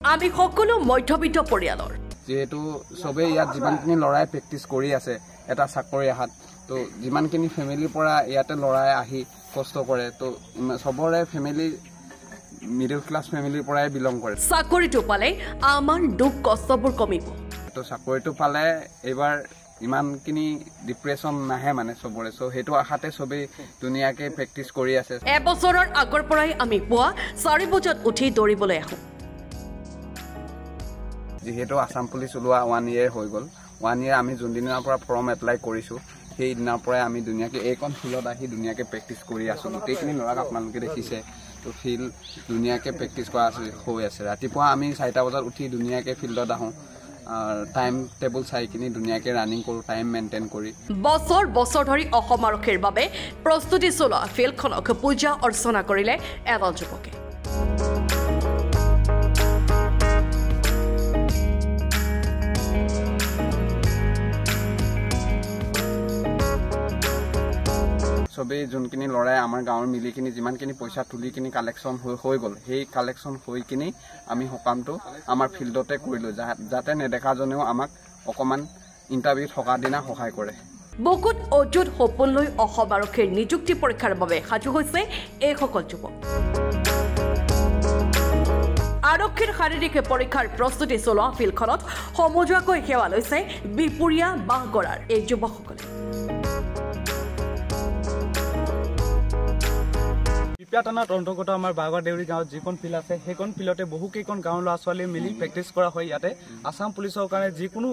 আমি সকলো মধ্যবিত্ত পৰিয়ালৰ যেহেতু সবে ইয়াত যিমানখিনি লৰাই প্ৰেক্টিছ কৰি আছে এটা চাকৰি আহাত তো যিমানখিনি ফেমিলিৰ পৰা ইয়াতে লৰাই আহি কষ্ট কৰে তো সবৰে ফেমিলি মিডল ক্লাছ ফেমিলিৰ পৰাই বিলং কৰে চাকৰিটো পালে আমাৰ দুখ কষ্টবোৰ কমিব তো চাকৰিটো পালে এবাৰ ইমানখিনি ডিপ্ৰেছন নাহে মানে সবৰে সো হেতু আহাতে সবে দুনিয়াকে প্ৰেক্টিছ কৰি আছে এবছৰৰ আগৰ পৰাই আমি পুৱা 4 বজাত উঠি দৌৰিবলৈ আহোঁ যেহেতু আসাম পুলিচ ওলোৱা 1 ইয়াৰ হৈ গল 1 ইয়াৰ আমি যোনদিনৰ পৰা ফৰ্ম এপ্লাই কৰিছো সেই দিনৰ পৰাই আমি দুনিয়াকে এইখন ফিল্ডত আহি দুনিয়াকে প্ৰেক্টিছ কৰি আছো গোটেইখিনি লৰাক আপোনালোকে দেখিছে তো ফিল্ড দুনিয়াকে প্ৰেক্টিছ কৰা হৈ আছে ৰাতিপুৱা আমি 4টা বজাত উঠি দুনিয়াকে ফিল্ডত আহোঁ টাইম টেবুল চাই কিনি দুনিয়াকে ৰানিং কৰোঁ টাইম মেইনটেইন কৰি বছৰ বছৰ ধৰি অসম আৰক্ষীৰ বাবে প্ৰস্তুতি চলোৱা ফিল্ডখনক পূজা অৰ্চনা কৰিলে এডাল যুৱকে সবে যোনখিনি লৰাই আমাৰ গাঁৱৰ মিলিকিনি যিমানখিনি পইচা তুলি কিনি কালেকশ্যন হৈ গ'ল সেই কালেকশ্যন হৈ কিনি আমি সকামটো আমাৰ ফিল্ডতে কৰিলোঁ যাতে নেদেখাজনেও আমাক অকণমান ইণ্টাৰভিউ থকা দিনা সহায় কৰে বহুত অযুত সপোন লৈ অসম আৰক্ষীৰ নিযুক্তি পৰীক্ষাৰ বাবে সাজু হৈছে এইসকল যুৱক আৰক্ষীৰ শাৰীৰিক পৰীক্ষাৰ প্ৰস্তুতি চলোৱা ফিল্ডখনত সমজুৱাকৈ সেৱা লৈছে বিপুৰীয়া বাঁহগড়াৰ এই যুৱকসকলে পিপিয়াটানাত অন্তৰ্গত আমাৰ বাগৰ দেউৰী গাঁৱত যিখন ফিল্ড আছে সেইখন ফিল্ডতে বহুকেইখন গাঁৱৰ ল'ৰা ছোৱালী মিলি প্ৰেক্টিছ কৰা হয় ইয়াতে আসাম পুলিচৰ কাৰণে যিকোনো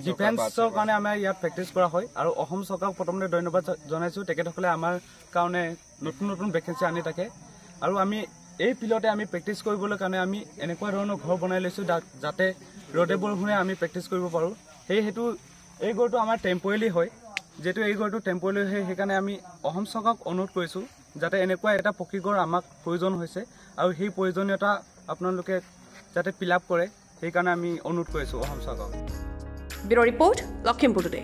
ডিফেন্সৰ কাৰণে আমাৰ ইয়াত প্ৰেক্টিছ কৰা হয় আৰু অসম চৰকাৰক প্ৰথমতে ধন্যবাদ জনাইছোঁ তেখেতসকলে আমাৰ কাৰণে নতুন নতুন ভেকেঞ্চি আনি থাকে আৰু আমি এই ফিল্ডতে আমি প্ৰেক্টিছ কৰিবলৈ কাৰণে আমি এনেকুৱা ধৰণৰ ঘৰ বনাই লৈছোঁ যাতে ৰ'দে বৰষুণে আমি প্ৰেক্টিছ কৰিব পাৰোঁ সেইটো এই ঘৰটো আমাৰ টেম্পৰেৰী হয় যেহেতু এই ঘৰটো টেম্পৰেৰী হয় সেইকাৰণে আমি অসম চৰকাৰক অনুৰোধ কৰিছোঁ যাতে এনেকুৱা এটা পকী ঘৰ আমাক প্ৰয়োজন হৈছে আৰু সেই প্ৰয়োজনীয়তা আপোনালোকে যাতে ফিল আপ কৰে সেইকাৰণে আমি অনুৰোধ কৰিছোঁ অসম চৰকাৰক ব্যুৰ ৰিপৰ্ট লখিমপুৰ টুডে